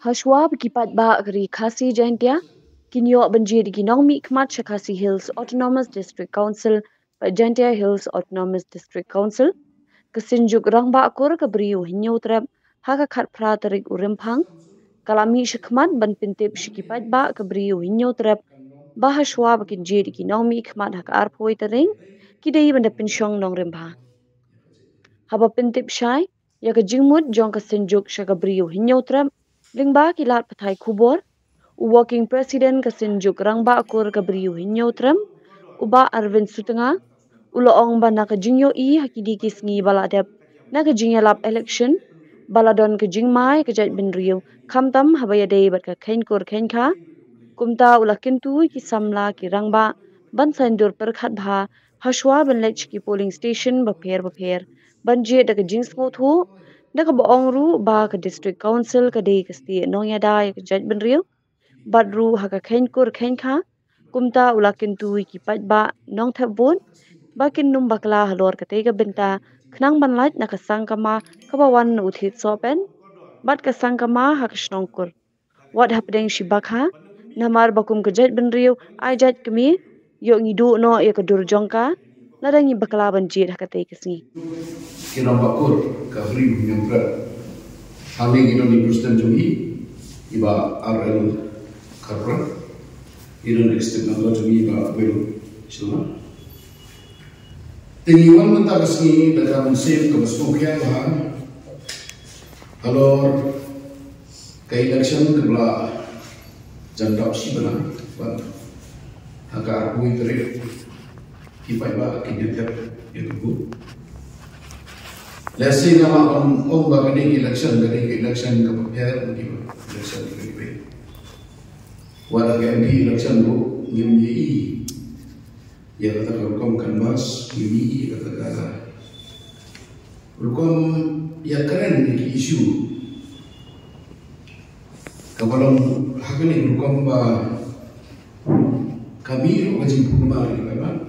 Hashwab kipat ba agri khasi jaintia kinyo banjir ginong mi khmat Shakasi Hills Autonomous District Council Jaintia Hills Autonomous District Council kesinjuk rangba akur kebriu hinyo trap haka khat pra tarik urimpang kalami shikmat ban pintip shikipat ba kebriu hinyo trap ba Hashwab kinjir ginong mi khmat haka arpoi taring kidai banda pinsyong nong rimpha haba pintip syai ya kejingmut jong kesinjuk shakabriu hinyo trap lingba kilat pathai kubor working president kesinjuk rangba akur kebriu hinyo trem uba Arvind Sutenga ulo ong ba na kejingyo I hakidi kisngi baladep na kejingya lap election baladon kejingmai kejat binriu kamtam habaya dei bat ka khainkur khainka kumta ula kintu ki samla ki rangba ban sandur perkhat bha Hashwa benlech ki polling station bapher banje da kejing smothu da ka boong ru ba ka district council ka dei kasti nongya dai ka jat binriu badru haka khainkur khainka kumta ula kintu ki pat ba nong thabun bakin num bakla halor katega benta khnang banlait na kasangkama kabawan uthit sopen bat kasangkama hakashnongkur what happening shibakha namar bakum kejat benriu ajat kemi yo ngidu no ya kedur jongka ladangi bakla banjir hakatei kesni kira bakur kabri nyambra hami gido ni Kristen jumi iba RL karra iron external jumi iba belu sila tingiwan mata kasni dalam save kabasmokya bah halor kai election kebla jandap si bana ban haka arpui tere kipai ba kineter itu Lesi nama om bagani election kapapyar mungkin election kiri. Wala gani election bu ngimyi ya kata rukom kanvas ngimyi kata kata rukom ya keren ni isu kapalam hakani rukom ba kami ru wajib kumar ni kan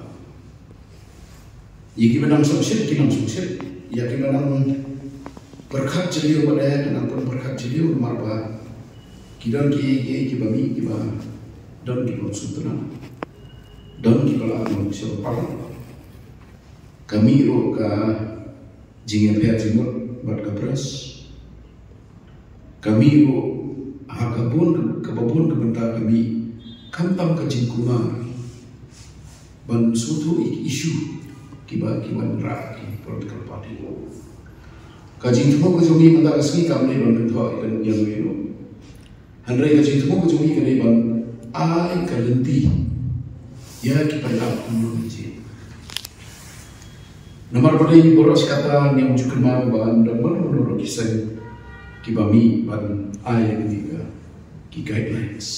yiki benang sukses kinam sukses ya kimanang berkat jeliu pada kenang pun berkat jeliu marba kidan ki bami ki ba don ki pun sutana don ki kala mon siapa kami ro ka jinga pia jimut bat ka pres kami ro hakabun kababun kebenta kami kampam ka jingkuma ban sutu isu kiban ra political party kajing thumo ko jogi mata asni kamne ban bentho ikan yang weno handrai kajing thumo ko jogi kane ban ai kalenti ya ki pada kuno ji nomor pada boros kata yang cukma ban dan menurut kisah kibami ban ai ketiga ki guidelines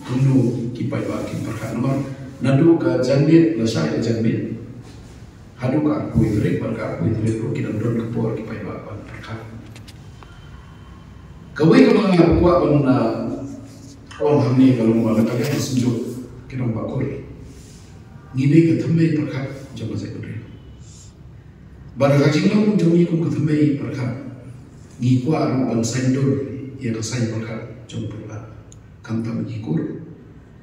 kuno ki pada ki perkara nomor nadu ka janbit lasai janbit hadu ka kui rek barka kui rek ro ki don kapor ki pai ba perka kawai ka mga kuwa ban na om hamni kalau mana ka ka sinjo ki don ba kor ngide ka thamme perka jama sai kore bar ka jinglo jomi ko ka thamme perka ngi kwa ro ban sandur ya ka sai perka jom perka kantam ki kor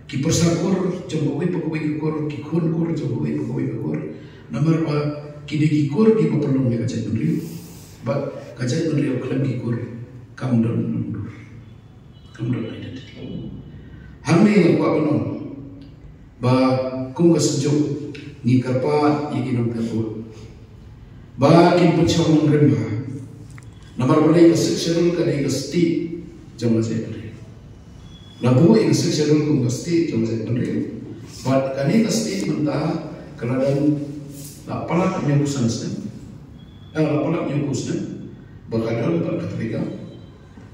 ki persakor jom koi kor ki khon kor jom koi kor nomor ba kini kikur ki perlu mereka cai beriu, but kacai beriu kalau kikur kam don identity. Hamne yang kuat benon, ba kum kesejuk ni kerpa ikinom terbut, ba kin pencang mengremba, nomor boleh keseksional kali kesti jama cai beriu. Labu yang keseksional kum kesti jama cai beriu, but kani kesti mentah kerana palak nyukusan sen, palak nyukusan, berkadang berketika.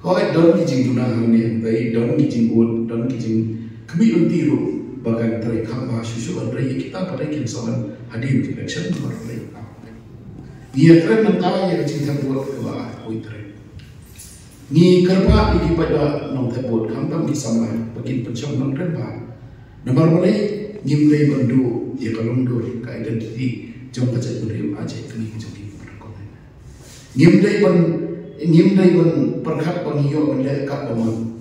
Kau don kijing tunang ni, bayi don kijing ud, don kijing kami untiru, bahkan terikam bahasa susu andai kita pada kinsawan hadir di election berlai. Dia keren mentah yang cinta buat kelah, uitre. Ni kerpa iki pada nong tebut, kampam kisama, bagian pencang nong kerpa. Nomor boleh nyimlei bandu, ya kalung dur, ka identiti. Jom baca beriu aja kini jogi berkon. ngim dai ban perkhat ban yo ban le kap ban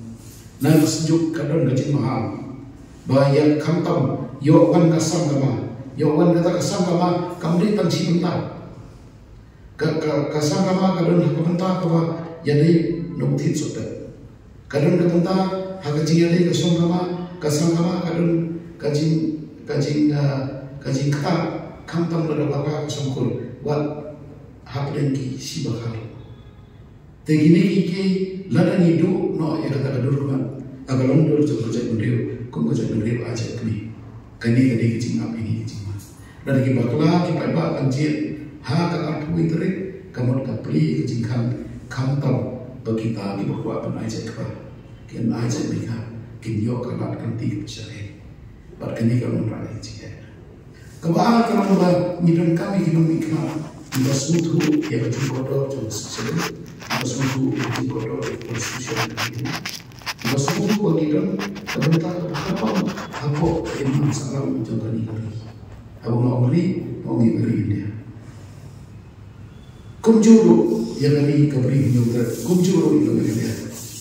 nan sejuk kadon gajin mahal ba ya khamtam yo wan kasam kama yo wan kata kasam kama kamri tan si benta kasam kama kadon hakanta kama ya dai no thit sota kadon katanta hagaji ya dai kasam kama kadon kajin kata khamtam da baka kasam kul wat haplenki si bakal tegini ki lada ni do no ya kata kadur kan agalong do jo project ndio kum project ndio aja kini kani kicing apa ini kicing mas dari ki bakla ki pai ba kanjit ha ka arpu itre kamot ka pri kicing kam tau bagi ta ki bakwa pan aja ka ken aja mika kin yo ka lat kan ti chare bar kani ka non ra kicing ka ba ka ba midon kami ki non mikna Basutu ya kecil kotor coba sesuatu basutu kecil kotor konstitusi ini basutu bagian kebentar apa yang masalah mencoba dikari aku mau beri dia kumjuru ya kali kabri juga kumjuru itu dia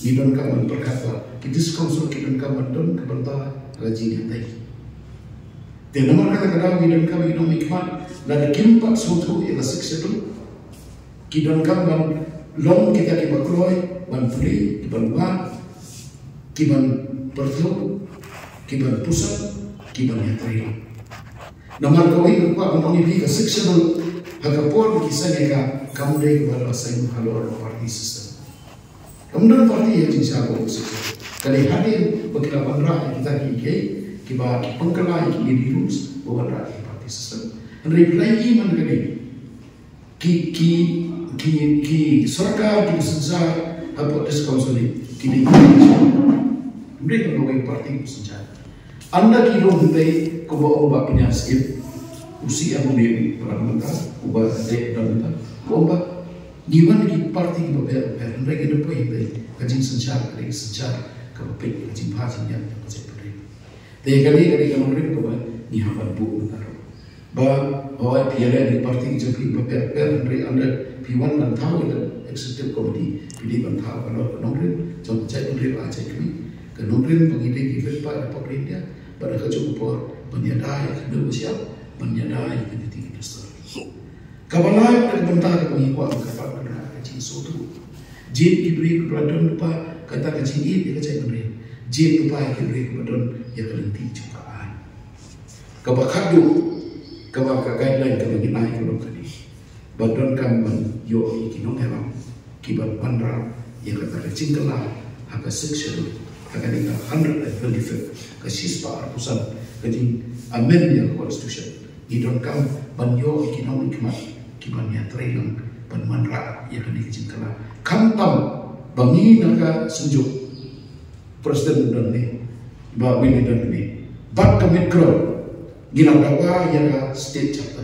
midon kaman berkata kita sekonsol kita kaman don kebentar gaji dia dan nomor kata-kata midon kami itu mikmat dan kimpat suatu yang seksatu kidon kamban long kita kibakloi ban free kiban ban kiban perlu kiban pusat kiban yatri nomor koi ko amoni bi ka seksatu hagapor kisah neka kamu dai kepada saing halor party system kemudian parti yang disago seksatu kali hadir bakila bandra kita kiba pengkelai di rules bahwa party system reply iman kali ki sarkar ki sensa apa diskonsoli ki mereka logai parti sensa anda ki lo hindai ko ba penyakit usia mudi parlamentar uba de parlamentar ko ba giwan ki parti ki ba mereka depo hindai kajin sensa kali sensa ka pe kajin bhasin yang ka sepre de kali mereka ko ba ni haban bu utaro ba hoy PLN di parti jadi per anda P1 dan tahu dan executive committee pilih dan tahu kalau nongrin coba cek nongrin aja kami ke nongrin pengide di pada pemerintah pada kecukupan menyadai kedua siap menyadai pendidikan dasar kabalai dan bentar mengikuti kapal kena kecil suatu jin diberi kepada lupa kata kecil ini kecil nongrin jin lupa diberi kepada yang berhenti cukupkan kabakadu kabaka guideline kami naik kalau kali badon kamban yo ikinong heram kibat pandra yang kata cingkala haka section haka nika 125 kasispa arpusan kajing amen yang constitution idon kam ban yo ikinong ikmat kiban ya training ban mandra yang kani cingkala kantam bangi naga sunjuk presiden dan ni ba wini dan ni bak kamikro Gina dawa yang state chapter,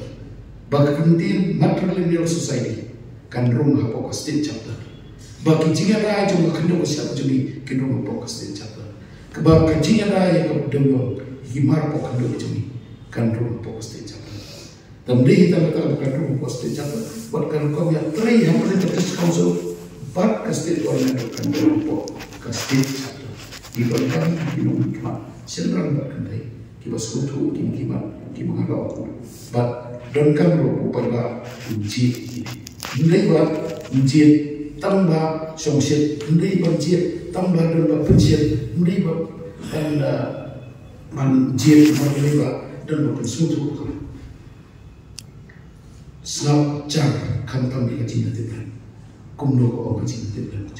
bagi kemudian matrilineal society kan rumah pokok state chapter, bagi jika ada juga kendor siapa jadi kendor pokok state chapter, kebab jika ada yang kedua himar pokok kendor jadi kan rumah pokok state chapter, dan dia kita betul bukan rumah pokok state chapter, buat kan kau yang teri yang paling terkes council, buat ke state government kan rumah pokok state chapter, diberikan di rumah kemana, senang buat kendai. Kiba sekutu kibat kimangalau bat don kamro upala unji ndai ba unji tamba songsit ndai ba ji tamba don ba pensiet ndai ba dan man ji ndai ba don ba sekutu snap jar kam tam bi kajin tetan kumno ko kajin tetan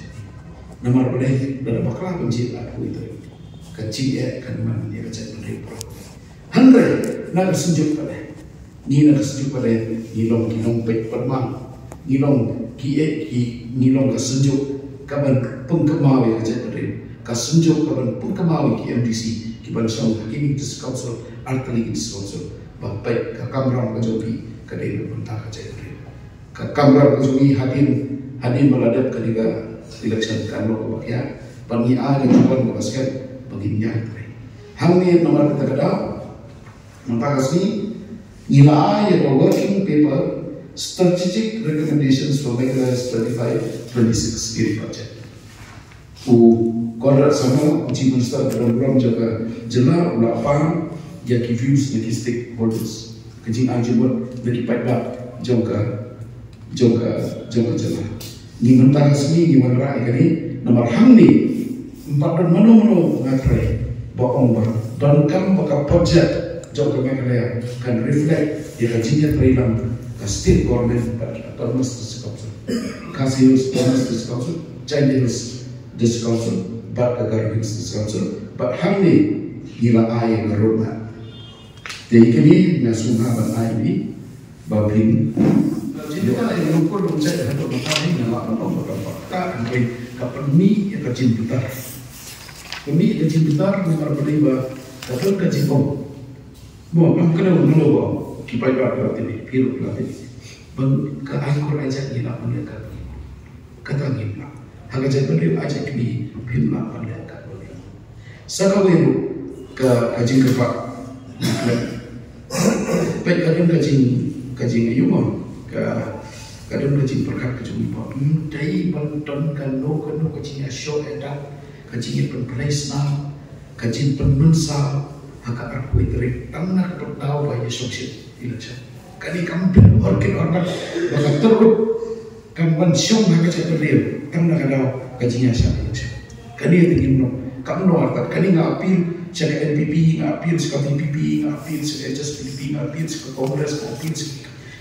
nomor boleh dalam bakla penji aku itu kecil kan man dia kecil ndai Handai nak sejuk pada, ni nak sejuk pada nilong kinong pek permang, nilong nilong kesejuk kaban pengkemawi aja pada, kesejuk kaban pengkemawi ki MDC kiban song hakimi dis council artali dis council bapak kakamram kajogi kadai bentar aja pada, kakamram kajogi hadir meladap ketiga election kanlo kebakia, pangi a yang kawan basket baginya pada, hamil nomor kata-kata Maka sini nilai yang working paper strategic recommendations for Megalis 25-26 area project. Konrad sama uji minister dalam jaga jelas ulapang yang views dari stakeholders. Kejing anjumur dari pihak jaga jelah. Ni mentah sini ni mana kali nomor hamni empat dan mano ngakrai bohong bah dan kam bakal project jaga Megalaya kan reflect dia kejingnya terilang ke state government autonomous district council, Khasi Hills autonomous district council, Jaintia Hills district council, but Agar Hills district council, but hamni gila air roadmap. Jadi kini nasungha ban air ni babin. Jadi kalau yang lumpur mencari hendak bertahan dengan orang kan kapan ni yang kacim putar. Kami kacim putar memang berlibat. Kapan kacim bom. Bom kena menolong. Kipai berapa ini, piru berapa ini. Bang ke angkor aja ni nak mendekat. Kata ni lah. Harga jadi beliau aja kini piru nak mendekat beliau. Sakaweru ke kacim kepak. Baik kacim ayumah. Kadang kacing perkat kacing ibu, dari bantuan kanu kacing asyo edak, kacing penplace na, kacing penmensa, agak aku itu tanah pertawa ya sosial ilaca. Kali kampil orkin orang, maka terus kampan siung agak cepat dia, tanah kadau kacing asyo ilaca. Kali itu gimno, kamu luar kali nggak apil, cakap NPP nggak apil, sekarang PPP nggak apil, sekarang PPP nggak apil, sekarang Kongres nggak apil.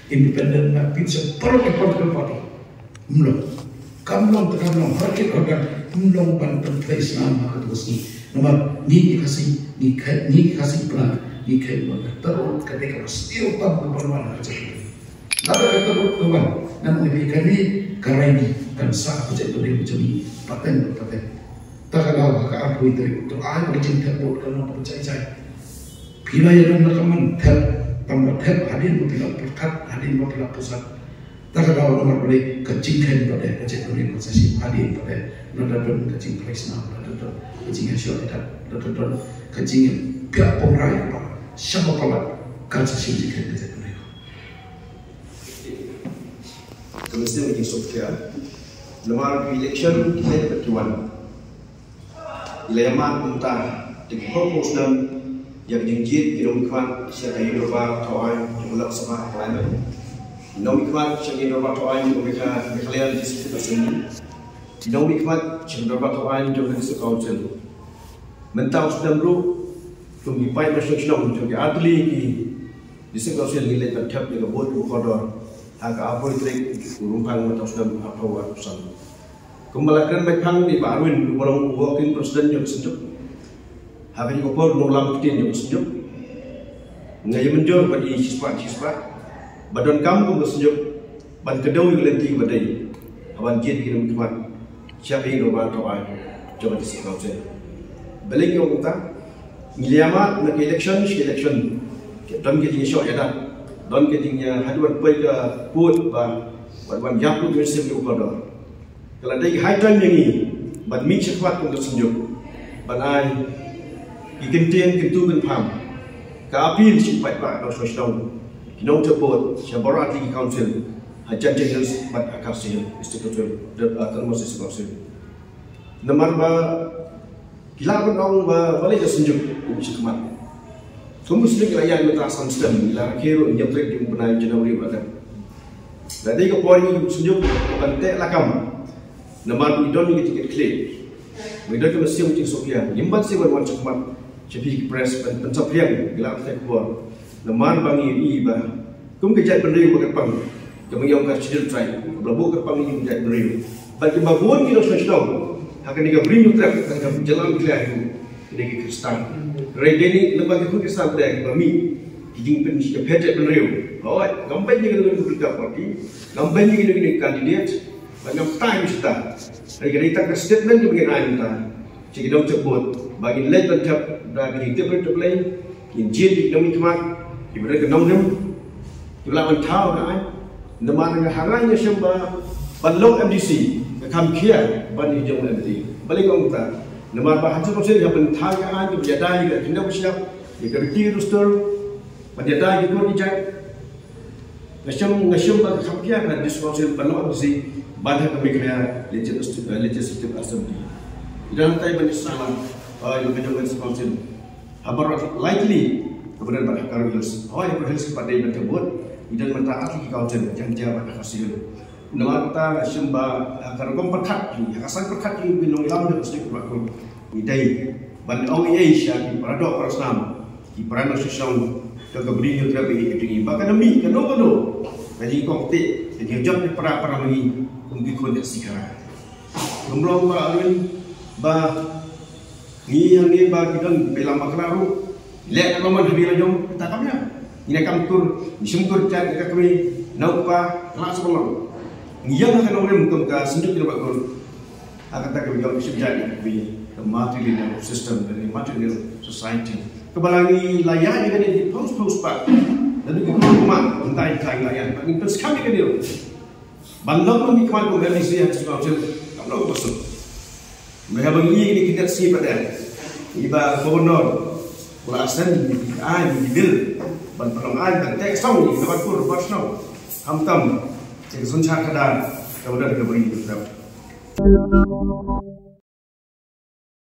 Independent na pizza political party mlo kamlong market organ mlong pan place na makatus ni nama ni kasi plan ni kai ba terus ketika still tam keperluan aja nada terus kawan nan ni kali karai kan sa aja boleh jadi paten tak ada ka aku itu ai boleh cinta buat kalau percaya bila yang rekaman tambah tab hadir berpilak perkat hadir berpilak pusat tak ada orang boleh kecingkan pada kecil boleh prosesi hadir pada nada kecing presna nada kecing hasil nada kecing pihak pengrai siapa pula kan sesi jika kecil boleh Kemudian lagi Sofia lemar election kita berkiwan ilayaman entah dengan purpose dan yang jenjit kilometer siapa yang berubah kawan jumlah sama kawan kilometer siapa yang berubah kawan mereka kalian di situ bersama kilometer siapa berubah kawan jumlah di council mentau sedang ru pemimpin nasional untuk adli di situ council nilai terkait dengan buat koridor agak apa itu rumpang mentau sedang apa urusan kembalikan baikang di Barwin orang walking presiden yang sejuk Habis itu pun nulang ketin yang sejuk, ngaya menjor bagi siswa, badan kamu pun sejuk, ban kedau yang lenti badai, awan jet kirim tuan, siapa yang doa kawan, coba disikau saya. Balik yang kita, ngiliamat nak election, don ketingnya syok ya dah, don ketingnya haduan pergi ke put, ban jatuh ke sistem ukodor. Kalau ada high time yang ini, ban ming cepat pun sejuk, ban ai ikintian kintukan pam kaapil simpai pak atau sosial kinong cepot siabarat di council hajan jenis bat akarsil institusi dan autonomous council nomor ba kilaban orang ba balik ke senjuk uji kemat kamu sendiri layan mentasan sistem ila kiro nyepret di benai Januari badan jadi ke poin senjuk pantek lakam nomor idon ni tiket klik midon ke mesti uji Sofia nimbat si wan cemat Cepi press pencaprian gelap saya keluar. Lemar bangi ini bah. Kum kejat beriu berkepang. Kemudian kau cedera try. Belabu kepang ini kejat beriu. Bagi babuan kita sudah akan diga beriu trap akan jalan keluar itu. Ini Kristan. Regen ini lepas itu Kristan dah kami. Kijing pen si kejat beriu. Oh, gambar ni kita berita parti. Gambar ni kita kandidat. Banyak time kita. Hari kita statement ni bagi kita. Jika kita sebut bagi lain bercap dari kita berterima yang jadi kami kemat ibarat kenal nem tulang tahu kan nama dengan haranya siapa balong MDC kami kia bani jom MDC balik orang kita nama bahasa konsep yang penting kan di berjadai kita tidak bersiap di kerti rooster berjadai di kau dijai Ngasiam bagi kapian dan diskursi balon si badan kami kaya legislative assembly. Dalam tay benisama yang menjadi diskursi. Habar likely kemudian pada Hills. Awal yang berhasil pada yang tersebut dan mentaati kawasan janji pada hasil. Nama kita ngasiam akan memperkat ini. Asal perkat ini binung ilam dan sedikit berlaku. Idai ban orang Asia di paradok perasaan di perana sosial keberinya terapi ini bahkan demi kano bagi kokte jadi job di para lagi mungkin konteks sekarang belum alun bah ni yang dia bagi dan belam baklaru lihat roman hari lajong takapnya ini kantor disumkur cari kami naupa langsung malam yang akan orang mungkin ke sendiri tidak bakal akan tak kami kalau bisa jadi the material system dan material society kebalangi layan kan di post pak dan itu rumah entah kain layan bagi terus kami kan dia bandang kami kawan organisasi yang sebab kalau masuk mereka bagi ini kita si pada iba gubernur pelasan di bil ban pelongan dan tek song di tempat pur pasno hamtam cek suncar kadang kemudian kita beri itu